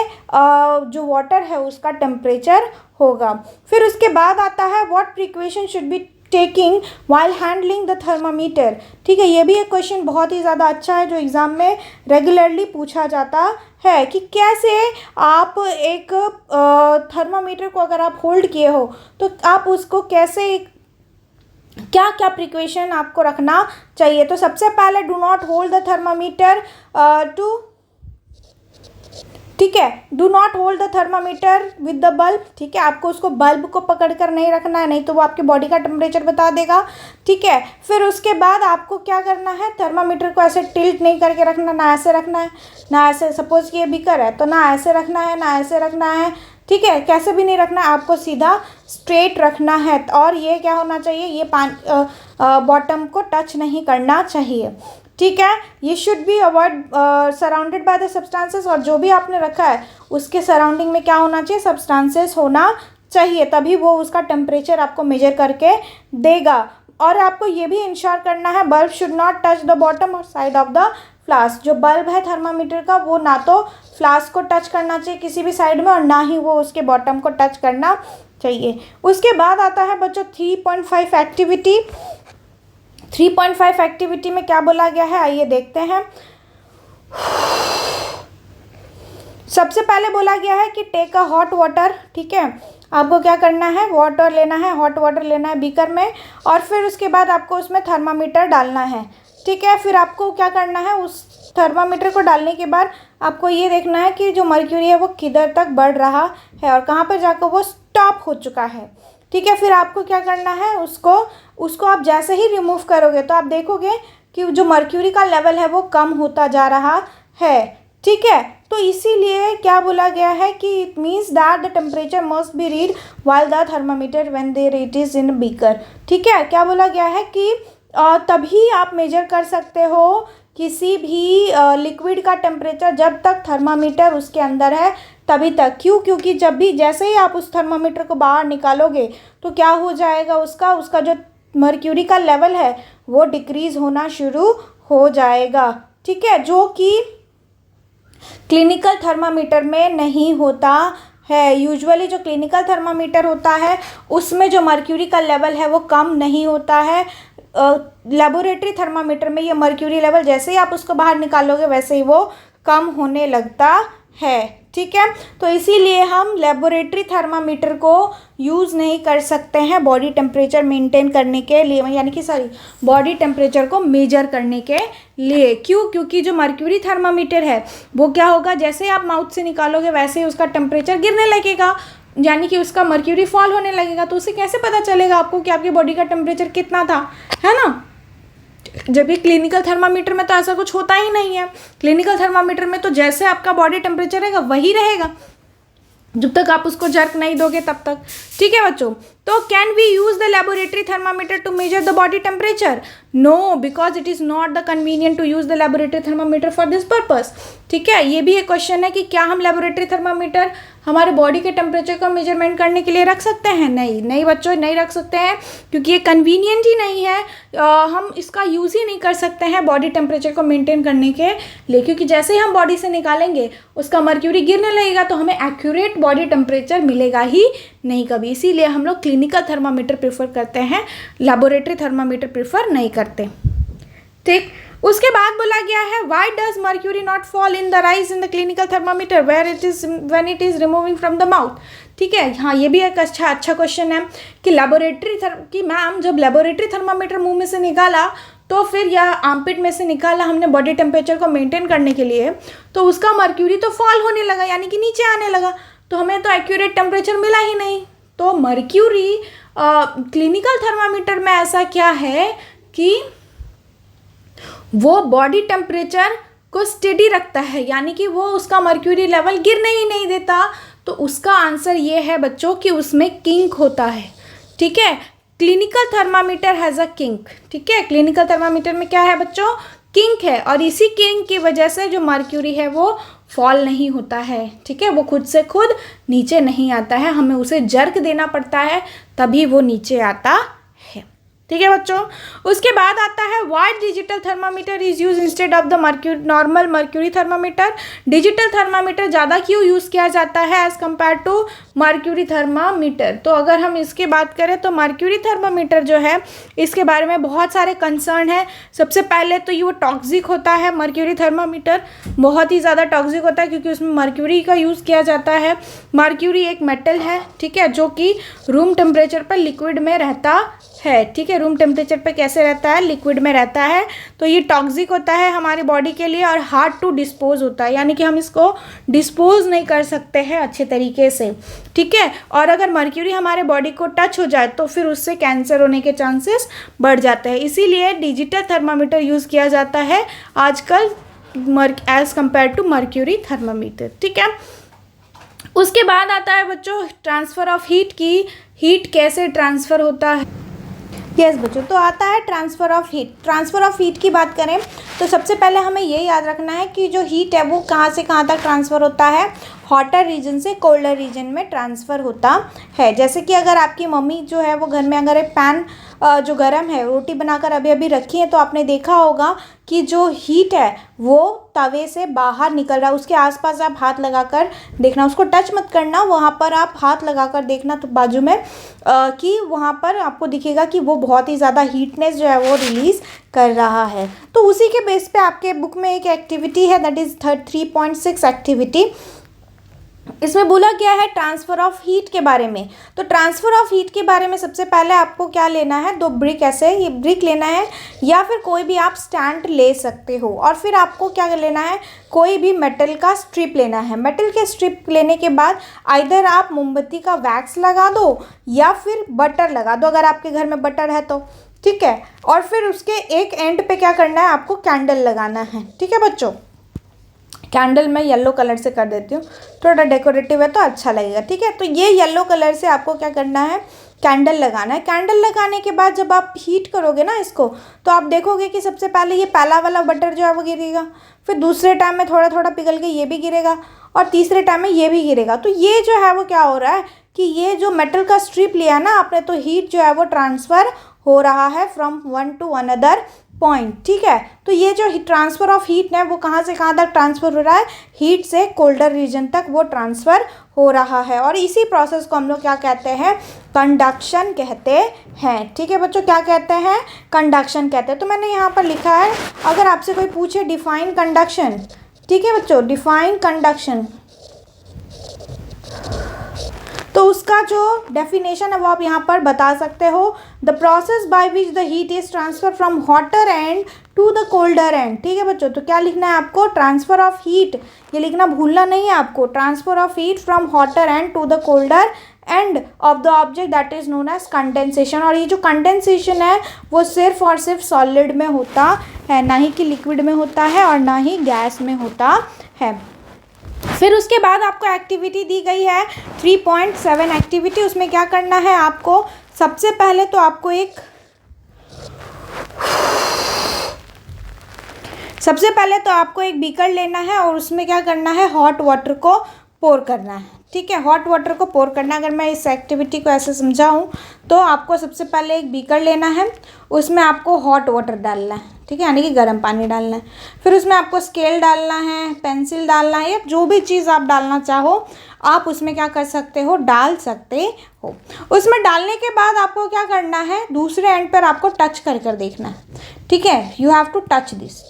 जो वाटर है उसका टेम्परेचर होगा। फिर उसके बाद आता है what precaution should be taking while handling the thermometer, ठीक है। ये भी एक क्वेश्चन बहुत ही ज़्यादा अच्छा है जो एग्ज़ाम में रेगुलरली पूछा जाता है कि कैसे आप एक थर्मामीटर को अगर आप होल्ड किए हो तो आप उसको कैसे, क्या क्या प्रिकॉशन आपको रखना चाहिए। तो सबसे पहले do not hold the thermometer ठीक है, do not hold the thermometer with the bulb, ठीक है। आपको उसको बल्ब को पकड़ कर नहीं रखना है, नहीं तो वो आपके बॉडी का टेम्परेचर बता देगा, ठीक है। फिर उसके बाद आपको क्या करना है, थर्मामीटर को ऐसे टिल्ट नहीं करके रखना, ना ऐसे रखना है ना ऐसे, सपोज कि ये बीकर है तो ना ऐसे रखना है ना ऐसे रखना है, ठीक है, कैसे भी नहीं रखना है, आपको सीधा स्ट्रेट रखना है। और ये क्या होना चाहिए, ये बॉटम को टच नहीं करना चाहिए, ठीक है। ये should be avoid surrounded by the substances, और जो भी आपने रखा है उसके सराउंडिंग में क्या होना चाहिए, सब्सटेंसेस होना चाहिए, तभी वो उसका टेम्परेचर आपको मेजर करके देगा। और आपको ये भी इंश्योर करना है bulb should not touch the bottom और साइड ऑफ द फ्लास्क। जो बल्ब है थर्मामीटर का वो ना तो फ्लास्क को टच करना चाहिए किसी भी साइड में और ना ही वो उसके बॉटम को टच करना चाहिए। उसके बाद आता है बच्चों 3.5 एक्टिविटी। 3.5 एक्टिविटी में क्या बोला गया है, आइए देखते हैं। सबसे पहले बोला गया है कि टेक अ हॉट वाटर, ठीक है। आपको क्या करना है, वाटर लेना है, हॉट वाटर लेना है बीकर में, और फिर उसके बाद आपको उसमें थर्मामीटर डालना है, ठीक है। फिर आपको क्या करना है, उस थर्मामीटर को डालने के बाद आपको ये देखना है कि जो मर्क्यूरी है वो किधर तक बढ़ रहा है और कहाँ पर जाकर वो स्टॉप हो चुका है, ठीक है। फिर आपको क्या करना है, उसको आप जैसे ही रिमूव करोगे तो आप देखोगे कि जो मर्क्यूरी का लेवल है वो कम होता जा रहा है, ठीक है। तो इसीलिए क्या बोला गया है कि it means that the temperature must be read while the thermometer when there it is in beaker, ठीक है। क्या बोला गया है कि तभी आप मेजर कर सकते हो किसी भी लिक्विड का टेम्परेचर जब तक थर्मामीटर उसके अंदर है तभी तक। क्यों, क्योंकि जैसे ही आप उस थर्मामीटर को बाहर निकालोगे तो क्या हो जाएगा, उसका जो मर्क्यूरी का लेवल है वो डिक्रीज़ होना शुरू हो जाएगा, ठीक है, जो कि क्लिनिकल थर्मामीटर में नहीं होता है। यूजुअली जो क्लिनिकल थर्मामीटर होता है उसमें जो मर्क्यूरी का लेवल है वो कम नहीं होता है। लेबोरेटरी थर्मामीटर में ये मर्क्यूरी लेवल जैसे ही आप उसको बाहर निकालोगे वैसे ही वो कम होने लगता है, ठीक है। तो इसीलिए हम लेबोरेटरी थर्मामीटर को यूज़ नहीं कर सकते हैं बॉडी टेम्परेचर मेंटेन करने के लिए, यानी कि बॉडी टेम्परेचर को मेजर करने के लिए। क्यों, क्योंकि जो मर्क्यूरी थर्मामीटर है वो क्या होगा, जैसे ही आप माउथ से निकालोगे वैसे ही उसका टेम्परेचर गिरने लगेगा, यानी कि उसका मर्क्यूरी फॉल होने लगेगा। तो उसे कैसे पता चलेगा आपको कि आपकी बॉडी का टेम्परेचर कितना था, है ना। जब भी क्लिनिकल थर्मामीटर में तो ऐसा कुछ होता ही नहीं है। क्लिनिकल थर्मामीटर में तो जैसे आपका बॉडी टेम्परेचर रहेगा वही रहेगा जब तक आप उसको जर्क नहीं दोगे तब तक, ठीक है बच्चों। तो can we use the laboratory thermometer to measure the body temperature? No, because it is not the convenient to use the laboratory thermometer for this purpose, ठीक है। ये भी एक क्वेश्चन है कि क्या हम लेबोरेटरी थर्मामीटर हमारे बॉडी के टेम्परेचर का मेजरमेंट करने के लिए रख सकते हैं? नहीं बच्चों, नहीं रख सकते हैं, क्योंकि ये कन्वीनियंट ही नहीं है। हम इसका यूज़ ही नहीं कर सकते हैं बॉडी टेम्परेचर को मेंटेन करने के लिए, क्योंकि जैसे ही हम बॉडी से निकालेंगे उसका मर्क्यूरी गिरने लगेगा तो हमें एक्यूरेट बॉडी टेम्परेचर मिलेगा ही नहीं कभी। इसीलिए हम लोग क्लिनिकल थर्मामीटर प्रेफर करते हैं, लेबोरेटरी थर्मामीटर प्रेफर नहीं करते, ठीक। उसके बाद बोला गया है why does mercury not fall in the rise in the clinical thermometer where it is when it is removing from the mouth. ठीक है, हाँ ये भी एक अच्छा क्वेश्चन है कि मैम जब लेबोरेटरी थर्मामीटर मुंह में से निकाला तो फिर या आर्मपिट में से निकाला हमने बॉडी टेम्परेचर को मेंटेन करने के लिए, तो उसका मर्क्यूरी तो फॉल होने लगा, यानी कि नीचे आने लगा, तो हमें तो एक्यूरेट टेम्परेचर मिला ही नहीं। तो मर्क्यूरी क्लिनिकल थर्मामीटर में ऐसा क्या है कि वो बॉडी टेम्परेचर को स्टेडी रखता है, यानी कि वो उसका मर्क्यूरी लेवल गिरने ही नहीं देता। तो उसका आंसर ये है बच्चों कि उसमें किंक होता है। ठीक है, clinical thermometer has a kink. ठीक है, क्लिनिकल थर्मामीटर में क्या है बच्चों, किंक है, और इसी किंक की वजह से जो मर्क्यूरी है वो फॉल नहीं होता है। ठीक है, वो खुद से खुद नीचे नहीं आता है, हमें उसे जर्क देना पड़ता है तभी वो नीचे आता है। ठीक है बच्चों, उसके बाद आता है why digital thermometer is use instead of the normal mercury thermometer. Digital thermometer ज़्यादा क्यों यूज़ किया जाता है as compare to mercury thermometer. तो अगर हम इसकी बात करें तो मर्क्यूरी थर्मामीटर जो है इसके बारे में बहुत सारे कंसर्न हैं। सबसे पहले तो ये वो टॉक्सिक होता है, मर्क्यूरी थर्मामीटर बहुत ही ज़्यादा टॉक्सिक होता है क्योंकि उसमें मर्क्यूरी का यूज़ किया जाता है। मर्क्यूरी एक मेटल है, ठीक है, जो कि रूम टेम्परेचर पर लिक्विड में रहता है। ठीक है, रूम टेम्परेचर पे कैसे रहता है, लिक्विड में रहता है। तो ये टॉक्सिक होता है हमारी बॉडी के लिए और हार्ड टू डिस्पोज होता है, यानी कि हम इसको डिस्पोज नहीं कर सकते हैं अच्छे तरीके से। ठीक है, और अगर मर्क्यूरी हमारे बॉडी को टच हो जाए तो फिर उससे कैंसर होने के चांसेस बढ़ जाते हैं। इसीलिए डिजिटल थर्मामीटर यूज़ किया जाता है आजकल as compare to mercury thermometer. ठीक है, उसके बाद आता है बच्चों ट्रांसफ़र ऑफ हीट की हीट कैसे ट्रांसफ़र होता है। यस बच्चों, तो आता है transfer of heat. Transfer of heat की बात करें तो सबसे पहले हमें ये याद रखना है कि जो हीट है वो कहाँ से कहाँ तक ट्रांसफ़र होता है, हॉटर रीजन से कोल्डर रीजन में ट्रांसफ़र होता है। जैसे कि अगर आपकी मम्मी जो है वो घर में अगर एक पैन जो गर्म है, रोटी बनाकर अभी अभी रखी है, तो आपने देखा होगा कि जो हीट है वो तवे से बाहर निकल रहा है। उसके आसपास आप हाथ लगाकर देखना, उसको टच मत करना, वहाँ पर आप हाथ लगाकर देखना तो बाजू में कि वहाँ पर आपको दिखेगा कि वो बहुत ही ज़्यादा हीटनेस जो है वो रिलीज़ कर रहा है। तो उसी के बेस पे आपके बुक में एक एक्टिविटी है, दैट इज़ 3.6 एक्टिविटी। इसमें बोला गया है ट्रांसफ़र ऑफ हीट के बारे में। तो ट्रांसफ़र ऑफ हीट के बारे में सबसे पहले आपको क्या लेना है, 2 ब्रिक, ऐसे ये ब्रिक लेना है या फिर कोई भी आप स्टैंड ले सकते हो। और फिर आपको क्या लेना है, कोई भी मेटल का स्ट्रिप लेना है। मेटल के स्ट्रिप लेने के बाद आइदर आप मोमबत्ती का वैक्स लगा दो या फिर बटर लगा दो, अगर आपके घर में बटर है तो। ठीक है, और फिर उसके एक एंड पे क्या करना है, आपको कैंडल लगाना है। ठीक है बच्चों, कैंडल मैं येलो कलर से कर देती हूँ, थोड़ा डेकोरेटिव है तो अच्छा लगेगा। ठीक है, तो ये येलो कलर से आपको क्या करना है, कैंडल लगाना है। कैंडल लगाने के बाद जब आप हीट करोगे ना इसको, तो आप देखोगे कि सबसे पहले ये पहला वाला बटर जो है वो गिरेगा, फिर दूसरे टाइम में थोड़ा थोड़ा पिघल के ये भी गिरेगा, और तीसरे टाइम में ये भी गिरेगा। तो ये जो है वो क्या हो रहा है कि ये जो मेटल का स्ट्रिप लिया ना आपने, तो हीट जो है वो ट्रांसफ़र हो रहा है from one two another point. ठीक है, तो ये जो ट्रांसफ़र ऑफ हीट है वो कहाँ से कहाँ तक ट्रांसफ़र हो रहा है, हीट से कोल्डर रीजन तक वो ट्रांसफ़र हो रहा है। और इसी प्रोसेस को हम लोग क्या कहते हैं, कंडक्शन कहते हैं। ठीक है बच्चों, क्या कहते हैं, कंडक्शन कहते हैं। तो मैंने यहाँ पर लिखा है, अगर आपसे कोई पूछे डिफाइन कंडक्शन, ठीक है बच्चों, डिफाइन कंडक्शन, तो उसका जो डेफिनेशन है वो आप यहाँ पर बता सकते हो, the process by which the heat is transfer from hotter end to the colder end. ठीक है बच्चों, तो क्या लिखना है आपको, ट्रांसफ़र ऑफ हीट, ये लिखना भूलना नहीं है आपको, transfer of heat from hotter end to the colder end of the object that is known as condensation. और ये जो कंडेंसेशन है वो सिर्फ और सिर्फ सॉलिड में होता है, ना ही कि लिक्विड में होता है और ना ही गैस में होता है। फिर उसके बाद आपको एक्टिविटी दी गई है 3.7 एक्टिविटी। उसमें क्या करना है आपको, सबसे पहले तो आपको एक बीकर लेना है और उसमें क्या करना है, हॉट वाटर को पोर करना है। ठीक है, हॉट वाटर को पोर करना। अगर मैं इस एक्टिविटी को ऐसे समझाऊँ तो आपको सबसे पहले एक बीकर लेना है, उसमें आपको हॉट वाटर डालना है, ठीक है, यानी कि गर्म पानी डालना है। फिर उसमें आपको स्केल डालना है, पेंसिल डालना है, या जो भी चीज़ आप डालना चाहो आप उसमें क्या कर सकते हो, डाल सकते हो। उसमें डालने के बाद आपको क्या करना है, दूसरे एंड पर आपको टच कर कर देखना है, ठीक है, you have to touch this,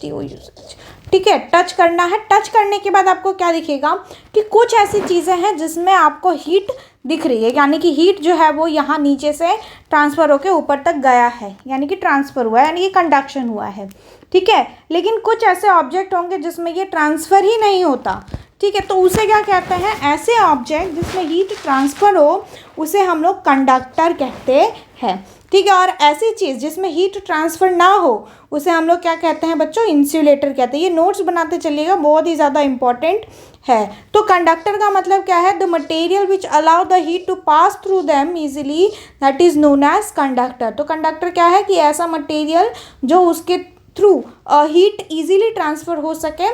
ठीक है, टच करना है। टच करने के बाद आपको क्या दिखेगा कि कुछ ऐसी चीज़ें हैं जिसमें आपको हीट दिख रही है, यानी कि हीट जो है वो यहाँ नीचे से ट्रांसफ़र होकर ऊपर तक गया है, यानी कि ट्रांसफ़र हुआ है, यानी कि कंडक्शन हुआ है, ठीक है। लेकिन कुछ ऐसे ऑब्जेक्ट होंगे जिसमें ये ट्रांसफ़र ही नहीं होता, ठीक है, तो उसे क्या कहते हैं, ऐसे ऑब्जेक्ट जिसमें हीट ट्रांसफ़र हो उसे हम लोग कंडक्टर कहते हैं, ठीक है। और ऐसी चीज़ जिसमें हीट ट्रांसफ़र ना हो उसे हम लोग क्या कहते हैं बच्चों, इंसुलेटर कहते हैं। ये नोट्स बनाते चलिएगा, बहुत ही ज़्यादा इंपॉर्टेंट है। तो कंडक्टर का मतलब क्या है, the material which allow the heat to pass through them easily, that is known as conductor. तो कंडक्टर क्या है कि ऐसा मटेरियल जो उसके थ्रू हीट ईजिली ट्रांसफ़र हो सके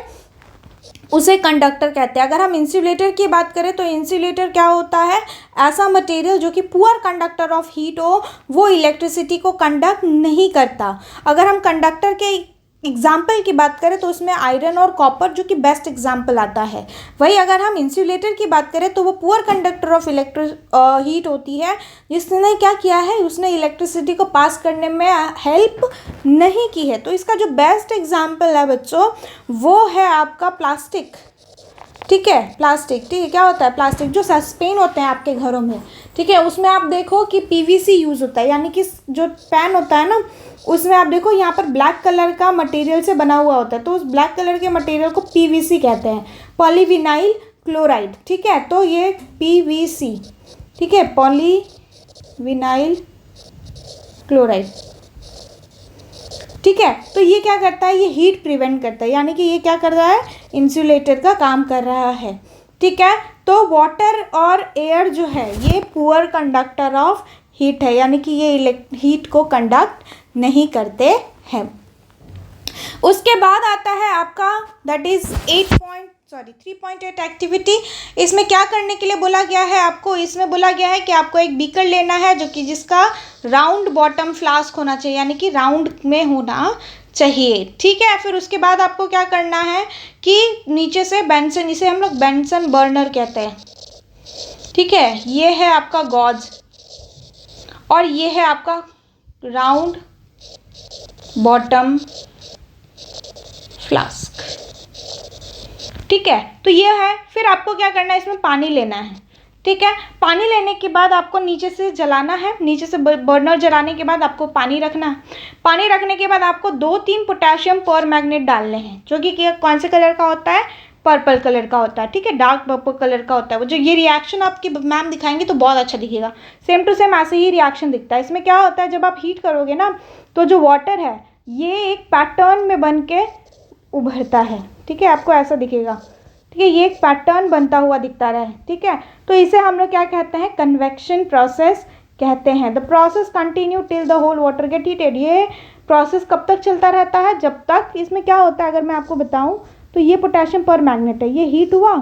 उसे कंडक्टर कहते हैं। अगर हम इंसुलेटर की बात करें तो इंसुलेटर क्या होता है, ऐसा मटेरियल जो कि पुअर कंडक्टर ऑफ हीट हो, वो इलेक्ट्रिसिटी को कंडक्ट नहीं करता। अगर हम कंडक्टर के एग्जाम्पल की बात करें तो उसमें आयरन और कॉपर जो कि बेस्ट एग्जाम्पल आता है। वही अगर हम इंसुलेटर की बात करें तो वो पुअर कंडक्टर ऑफ हीट होती है, जिसने क्या किया है, उसने इलेक्ट्रिसिटी को पास करने में हेल्प नहीं की है। तो इसका जो बेस्ट एग्जाम्पल है बच्चों वो है आपका प्लास्टिक, ठीक है, प्लास्टिक, ठीक है। क्या होता है प्लास्टिक, जो सस्पेन होते हैं आपके घरों में, ठीक है, उसमें आप देखो कि पीवीसी यूज़ होता है, यानी कि जो पैन होता है ना उसमें आप देखो यहाँ पर ब्लैक कलर का मटेरियल से बना हुआ होता है, तो उस ब्लैक कलर के मटेरियल को पीवीसी कहते हैं, पॉलीविनाइल क्लोराइड, ठीक है। तो ये पीवीसी, ठीक है, पॉलीविनाइल क्लोराइड, ठीक है। तो ये क्या करता है, ये हीट प्रिवेंट करता है, यानी कि ये क्या कर रहा है, इंसुलेटर का काम कर रहा है, ठीक है। तो वाटर और एयर जो है ये पुअर कंडक्टर ऑफ हीट है, यानी कि ये हीट को कंडक्ट नहीं करते हैं। उसके बाद आता है आपका दैट इज 3.8 एक्टिविटी। इसमें क्या करने के लिए बोला गया है आपको, इसमें बोला गया है कि आपको एक बीकर लेना है जो कि जिसका राउंड बॉटम फ्लास्क होना चाहिए, यानी कि राउंड में होना चाहिए, ठीक है। फिर उसके बाद आपको क्या करना है कि नीचे से बेंसन, इसे हम लोग बेंसन बर्नर कहते हैं, ठीक है, ये है आपका गॉज और ये है आपका राउंड बॉटम फ्लास्क, ठीक है। तो ये है। फिर आपको क्या करना है, इसमें पानी लेना है, ठीक है। पानी लेने के बाद आपको नीचे से जलाना है, नीचे से बर्नर जलाने के बाद आपको पानी रखना है। पानी रखने के बाद आपको 2-3 पोटेशियम पर मैग्नेट डालने हैं, जो कि कौन से कलर का होता है, पर्पल कलर का होता है, ठीक है, डार्क पर्पल कलर का होता है। वो जो ये रिएक्शन आपकी मैम दिखाएंगे तो बहुत अच्छा दिखेगा, सेम टू सेम ऐसे ही रिएक्शन दिखता है। इसमें क्या होता है, जब आप हीट करोगे ना तो जो वाटर है ये एक पैटर्न में बन के उभरता है, ठीक है, आपको ऐसा दिखेगा, ठीक है, ये एक पैटर्न बनता हुआ दिखता रहा है, ठीक है। तो इसे हम लोग क्या कहते हैं, कन्वेक्शन प्रोसेस कहते हैं। The process continue till the whole water get heated. ये प्रोसेस कब तक चलता रहता है, जब तक, इसमें क्या होता है अगर मैं आपको बताऊं तो ये पोटेशियम पर मैग्नेट है, ये हीट हुआ,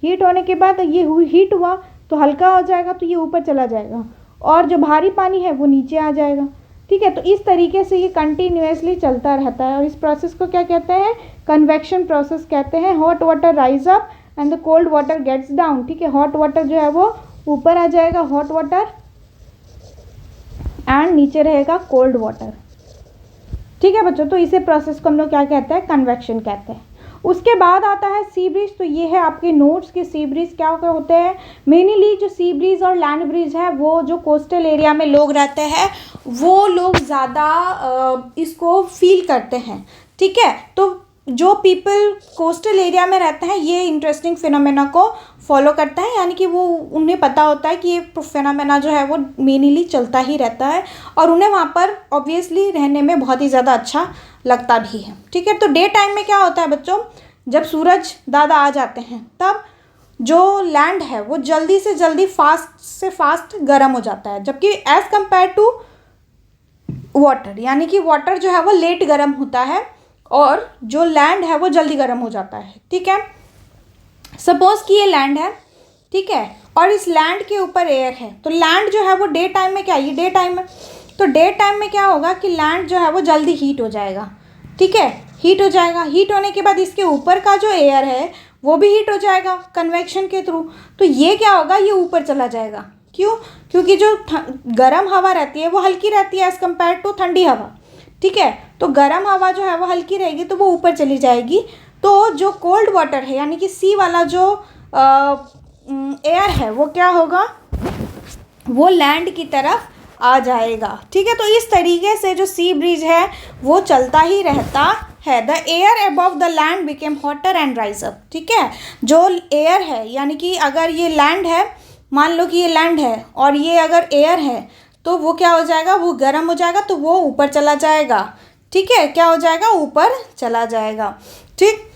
हीट होने के बाद ये हीट हुआ तो हल्का हो जाएगा तो ये ऊपर चला जाएगा और जो भारी पानी है वो नीचे आ जाएगा, ठीक है। तो इस तरीके से ये कंटिन्यूसली चलता रहता है और इस प्रोसेस को क्या कहते हैं, कन्वेक्शन प्रोसेस कहते हैं। Hot water rise up and the cold water gets down, ठीक है, हॉट वाटर जो है वो ऊपर आ जाएगा, हॉट वाटर, एंड नीचे रहेगा कोल्ड वाटर, ठीक है बच्चों। तो इसे प्रोसेस को हम लोग क्या कहते हैं, कन्वेक्शन कहते हैं। उसके बाद आता है सी ब्रीज। तो ये है आपके नोट्स के सी ब्रीज क्या होते हैं। मेनली जो सी ब्रीज और लैंड ब्रीज है वो जो कोस्टल एरिया में लोग रहते हैं वो लोग ज़्यादा इसको फील करते हैं, ठीक है। तो जो पीपल कोस्टल एरिया में रहते हैं ये इंटरेस्टिंग फिनोमेना को फॉलो करते हैं, यानी कि वो उन्हें पता होता है कि ये फिनोमेना जो है वो मेनली चलता ही रहता है और उन्हें वहाँ पर ऑब्वियसली रहने में बहुत ही ज़्यादा अच्छा लगता भी है, ठीक है। तो डे टाइम में क्या होता है बच्चों, जब सूरज दादा आ जाते हैं तब जो लैंड है वो जल्दी से जल्दी फास्ट से फास्ट गर्म हो जाता है, जबकि एज़ कम्पेयर टू वाटर, यानी कि वाटर जो है वो लेट गर्म होता है और जो लैंड है वो जल्दी गर्म हो जाता है, ठीक है। सपोज़ कि ये लैंड है, ठीक है, और इस लैंड के ऊपर एयर है। तो लैंड जो है वो डे टाइम में क्या है, ये डे टाइम है, तो डे टाइम में क्या होगा कि लैंड जो है वो जल्दी हीट हो जाएगा। ठीक है, हीट हो जाएगा, हीट होने के बाद इसके ऊपर का जो एयर है वो भी हीट हो जाएगा कन्वेक्शन के थ्रू। तो ये क्या होगा, ये ऊपर चला जाएगा। क्यों? क्योंकि जो गर्म हवा रहती है वो हल्की रहती है एज़ कम्पेयर टू ठंडी हवा। ठीक है, तो गर्म हवा जो है वो हल्की रहेगी तो वो ऊपर चली जाएगी। तो जो कोल्ड वाटर है यानी कि सी वाला जो एयर है वो क्या होगा, वो लैंड की तरफ आ जाएगा। ठीक है, तो इस तरीके से जो सी ब्रीज है वो चलता ही रहता है। The air above the land became hotter and rise up. ठीक है, जो एयर है यानी कि अगर ये लैंड है, मान लो कि ये लैंड है और ये अगर एयर है तो वो क्या हो जाएगा, वो गर्म हो जाएगा तो वो ऊपर चला जाएगा। ठीक है, क्या हो जाएगा, ऊपर चला जाएगा। ठीक,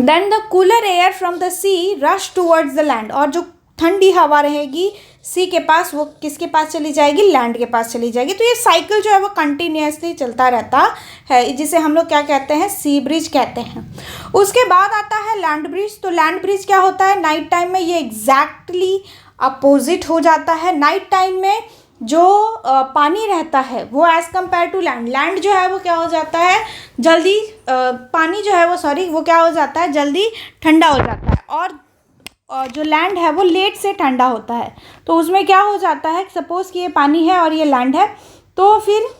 then the cooler air from the sea rush towards the land, और जो ठंडी हवा रहेगी सी के पास वो किसके पास चली जाएगी, लैंड के पास चली जाएगी। तो ये साइकिल जो है वो कंटिन्यूसली चलता रहता है, जिसे हम लोग क्या कहते हैं, सी ब्रिज कहते हैं। उसके बाद आता है लैंड ब्रिज। तो लैंड ब्रिज क्या होता है, नाइट टाइम में ये एग्जैक्टली अपोजिट हो जाता है। नाइट टाइम में जो पानी रहता है वो as compare to land, land जो है वो क्या हो जाता है जल्दी, पानी जो है वो वो क्या हो जाता है, जल्दी ठंडा हो जाता है। और जो लैंड है वो लेट से ठंडा होता है। तो उसमें क्या हो जाता है, सपोज़ कि ये पानी है और ये लैंड है, तो फिर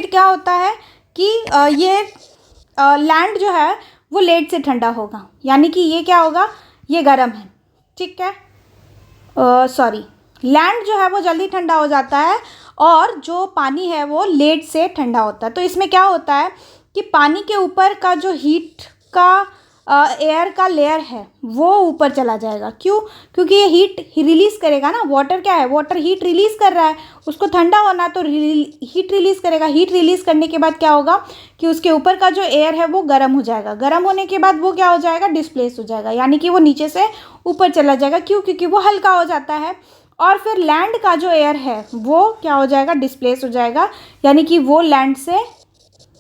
क्या होता है कि ये लैंड जो है वो लेट से ठंडा होगा, यानी कि ये क्या होगा, ये गर्म है। ठीक है, सॉरी, लैंड जो है वो जल्दी ठंडा हो जाता है और जो पानी है वो लेट से ठंडा होता है। तो इसमें क्या होता है कि पानी के ऊपर का जो हीट का एयर का लेयर है वो ऊपर चला जाएगा। क्यों? क्योंकि ये हीट रिलीज़ करेगा ना, वाटर क्या है, वाटर हीट रिलीज़ कर रहा है, उसको ठंडा होना तो हीट रिलीज़ करेगा। हीट रिलीज़ करने के बाद क्या होगा कि उसके ऊपर का जो एयर है वो गर्म हो जाएगा। गर्म होने के बाद वो क्या हो जाएगा, डिस्प्लेस हो जाएगा, यानी कि वो नीचे से ऊपर चला जाएगा। क्यों? क्योंकि वो हल्का हो जाता है। और फिर लैंड का जो एयर है वो क्या हो जाएगा, डिस्प्लेस हो जाएगा, यानी कि वो लैंड से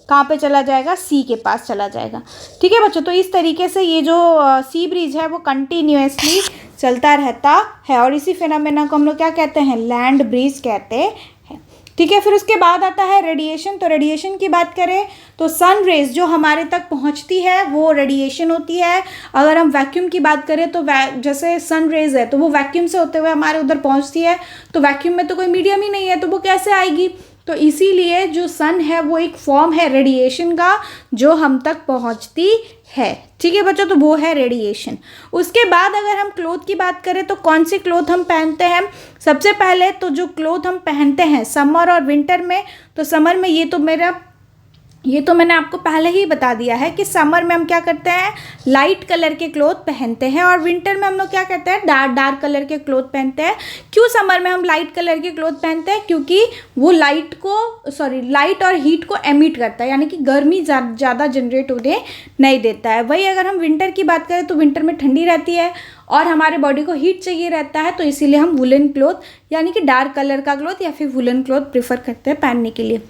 कहाँ पे चला जाएगा, सी के पास चला जाएगा। ठीक है बच्चों, तो इस तरीके से ये जो सी ब्रिज है वो कंटिन्यूसली चलता रहता है और इसी फिनोमेना को हम लोग क्या कहते हैं, लैंड ब्रिज कहते हैं। ठीक है, फिर उसके बाद आता है रेडिएशन। तो रेडिएशन की बात करें तो सन रेज जो हमारे तक पहुंचती है वो रेडिएशन होती है। अगर हम वैक्यूम की बात करें तो जैसे सन रेज है तो वो वैक्यूम से होते हुए हमारे उधर पहुंचती है, तो वैक्यूम में तो कोई मीडियम ही नहीं है तो वो कैसे आएगी। तो इसीलिए जो सन है वो एक फॉर्म है रेडिएशन का जो हम तक पहुंचती है। ठीक है बच्चों, तो वो है रेडिएशन। उसके बाद अगर हम क्लोथ की बात करें तो कौन से क्लोथ हम पहनते हैं, सबसे पहले तो जो क्लोथ हम पहनते हैं समर और विंटर में, तो समर में ये तो मैंने आपको पहले ही बता दिया है कि समर में हम क्या करते हैं, लाइट कलर के क्लोथ पहनते हैं और विंटर में हम लोग क्या करते हैं, डार्क कलर के क्लोथ पहनते हैं। क्यों समर में हम लाइट कलर के क्लोथ पहनते हैं, क्योंकि वो लाइट और हीट को एमिट करता है, यानी कि गर्मी ज़्यादा जनरेट होने नहीं देता है। वही अगर हम विंटर की बात करें तो विंटर में ठंडी रहती है और हमारे बॉडी को हीट चाहिए रहता है, तो इसीलिए हम वुलन क्लोथ यानी कि डार्क कलर का क्लोथ या फिर वुलन क्लोथ प्रेफर करते हैं पहनने के लिए।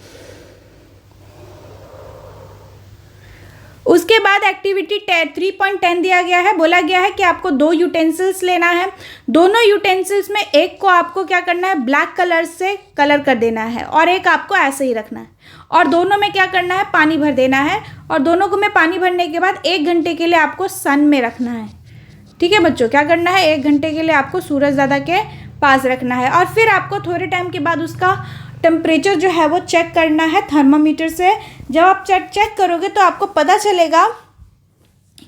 उसके बाद एक्टिविटी 3.10 दिया गया है, बोला गया है कि आपको 2 यूटेंसिल्स लेना है। दोनों यूटेंसिल्स में एक को आपको क्या करना है, ब्लैक कलर से कलर कर देना है और एक आपको ऐसे ही रखना है और दोनों में क्या करना है, पानी भर देना है और दोनों को में पानी भरने के बाद 1 घंटे के लिए आपको सन में रखना है। ठीक है बच्चों, क्या करना है, 1 घंटे के लिए आपको सूरज दादा के पास रखना है और फिर आपको थोड़े टाइम के बाद उसका टेम्परेचर जो है वो चेक करना है थर्मामीटर से। जब आप चेक करोगे तो आपको पता चलेगा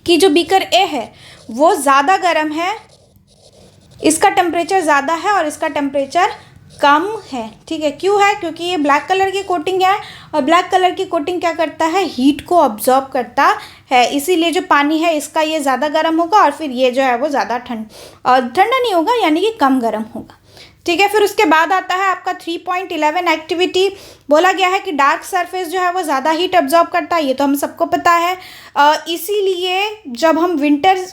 कि जो बीकर ए है वो ज़्यादा गर्म है, इसका टेम्परेचर ज़्यादा है और इसका टेम्परेचर कम है। ठीक है, क्यों है, क्योंकि ये ब्लैक कलर की कोटिंग है और ब्लैक कलर की कोटिंग क्या करता है, हीट को ऑब्जॉर्ब करता है, इसीलिए जो पानी है इसका ये ज़्यादा गर्म होगा और फिर ये जो है वो ज़्यादा ठंडा नहीं होगा, यानी कि कम गर्म होगा। ठीक है, फिर उसके बाद आता है आपका 3.11 एक्टिविटी। बोला गया है कि डार्क सरफेस जो है वो ज़्यादा हीट अब्जॉर्ब करता है, ये तो हम सबको पता है। इसीलिए जब हम विंटर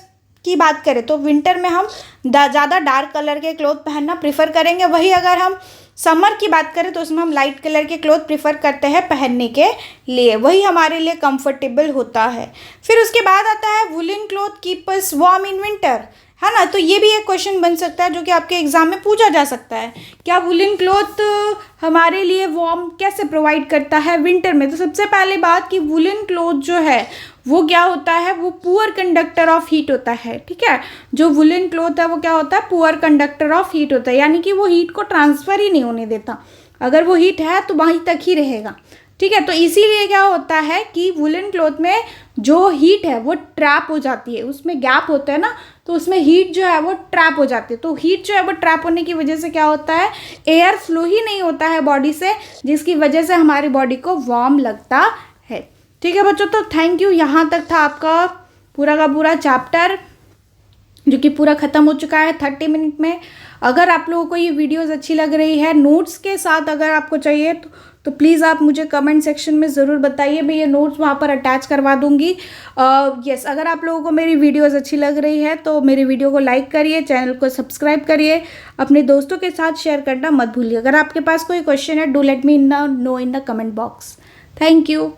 की बात करें तो विंटर में हम ज़्यादा डार्क कलर के क्लोथ पहनना प्रीफर करेंगे। वही अगर हम समर की बात करें तो उसमें हम लाइट कलर के क्लोथ प्रीफर करते हैं पहनने के लिए, वही हमारे लिए कंफर्टेबल होता है। फिर उसके बाद आता है woollen cloth keep us warm in winter, है ना। तो ये भी एक क्वेश्चन बन सकता है जो कि आपके एग्जाम में पूछा जा सकता है, क्या वुलन क्लॉथ हमारे लिए वार्म कैसे प्रोवाइड करता है विंटर में। तो सबसे पहले बात कि वुलन क्लॉथ जो है वो क्या होता है, वो पुअर कंडक्टर ऑफ हीट होता है, ठीक है। जो वुलन क्लॉथ है वो क्या होता है, पुअर कंडक्टर ऑफ हीट होता है, यानी कि वो हीट को ट्रांसफ़र ही नहीं होने देता। अगर वो हीट है तो वहीं तक ही रहेगा, ठीक है। तो इसीलिए क्या होता है कि वुलन क्लॉथ में जो हीट है वो ट्रैप हो जाती है, उसमें गैप होता है ना, तो उसमें हीट जो है वो ट्रैप हो जाती है। तो हीट जो है वो ट्रैप होने की वजह से क्या होता है, एयर फ्लो ही नहीं होता है बॉडी से, जिसकी वजह से हमारी बॉडी को वार्म लगता है, ठीक है बच्चों। तो थैंक यू, यहाँ तक था आपका पूरा का पूरा चैप्टर जो कि पूरा ख़त्म हो चुका है 30 मिनट में। अगर आप लोगों को ये वीडियोस अच्छी लग रही है नोट्स के साथ अगर आपको चाहिए तो प्लीज़ आप मुझे कमेंट सेक्शन में ज़रूर बताइए, मैं ये नोट्स वहाँ पर अटैच करवा दूँगी। यस, अगर आप लोगों को मेरी वीडियोस अच्छी लग रही है तो मेरे वीडियो को लाइक करिए, चैनल को सब्सक्राइब करिए, अपने दोस्तों के साथ शेयर करना मत भूलिए। अगर आपके पास कोई क्वेश्चन है do let me know in the comment box. Thank you.